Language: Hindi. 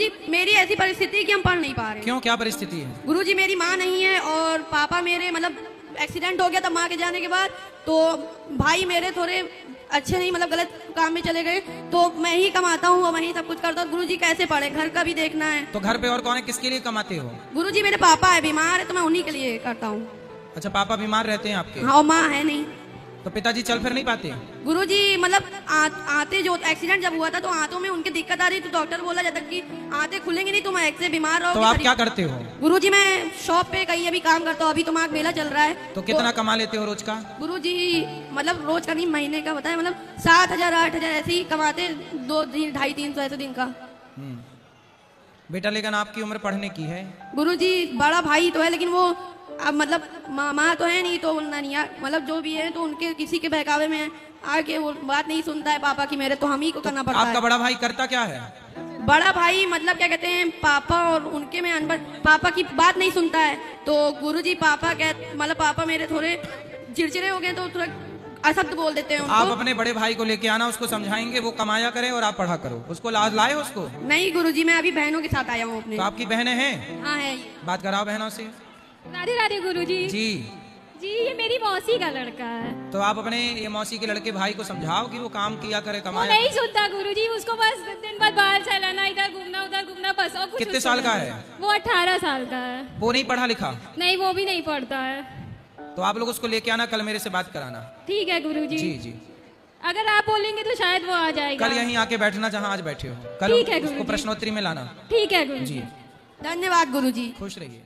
गुरुजी मेरी ऐसी परिस्थिति है कि हम पढ़ नहीं पा रहे। क्यों, क्या परिस्थिति है? गुरुजी मेरी माँ नहीं है और पापा मेरे मतलब एक्सीडेंट हो गया था माँ के जाने के बाद, तो भाई मेरे थोड़े अच्छे नहीं मतलब गलत काम में चले गए, तो मैं ही कमाता हूँ और वही सब कुछ करता हूँ। गुरुजी कैसे पढ़े, घर का भी देखना है। तो घर पे और कौन है, किसके लिए कमाते हो? गुरुजी मेरे पापा है, बीमार है, तो मैं उन्हीं के लिए करता हूँ। अच्छा, पापा बीमार रहते हैं आपके? हाँ, और माँ है नहीं। तो पिताजी चल फिर नहीं पाते? गुरुजी मतलब आते जो एक्सीडेंट जब हुआ था तो आंतों में उनकी दिक्कत आ रही, तो डॉक्टर बोला जब तक कि आंतें खुलेंगी नहीं तुम ऐसे बीमार रहोगे। तो आप क्या करते हो? गुरुजी मैं शॉप पे कहीं अभी काम करता हूँ, अभी तो माघ मेला चल रहा है। तो कितना कमा लेते हो रोज का? गुरुजी मतलब रोज का नहीं, महीने का बताए, मतलब 7,000 8,000 ऐसे ही कमाते, 2 दिन 250-300 ऐसे दिन का। बेटा लेकिन आपकी उम्र पढ़ने की है। गुरुजी बड़ा भाई तो है, लेकिन वो अब मतलब माँ तो है नहीं, तो नानिया मतलब जो भी है तो उनके किसी के बहकावे में आके वो बात नहीं सुनता है पापा की, मेरे तो हम ही को करना पड़ता है। आपका बड़ा भाई करता क्या है? बड़ा भाई मतलब क्या कहते हैं, पापा और उनके में अनबन, पापा की बात नहीं सुनता है। तो गुरुजी मतलब पापा मेरे थोड़े चिड़चिड़े हो गए, तो थोड़ा अशब्द बोल देते हैं उनको। आप अपने बड़े भाई को लेके आना, उसको समझाएंगे, वो कमाया करे और आप पढ़ा करो। उसको लाए उसको? नहीं गुरुजी, मैं अभी बहनों के साथ आया हूँ अपने। तो आपकी बहनें हैं? हाँ है। बात कराओ बहनों से। राधे राधे गुरुजी। जी जी, ये मेरी मौसी का लड़का है। तो आप अपने ये मौसी के लड़के भाई को समझाओ कि वो काम किया करे, वो कमाया। नहीं सुनता गुरुजी, उसको बस दिन भर बाहर चलाना, इधर घूमना उधर घूमना, बस। और कुछ कितने उसको साल का नहीं। है? वो 18 साल का है। वो नहीं पढ़ा लिखा? नहीं, वो भी नहीं पढ़ता है। तो आप लोग उसको लेके आना, कल मेरे से बात कराना। ठीक है गुरुजी। जी जी, अगर आप बोलेंगे तो शायद वो आ जाएगा। कल यहीं आके बैठना जहाँ आज बैठे हो। कल ठीक है उसको गुरुजी। प्रश्नोत्तरी में लाना। ठीक है गुरुजी। जी, धन्यवाद गुरुजी। खुश रहिए।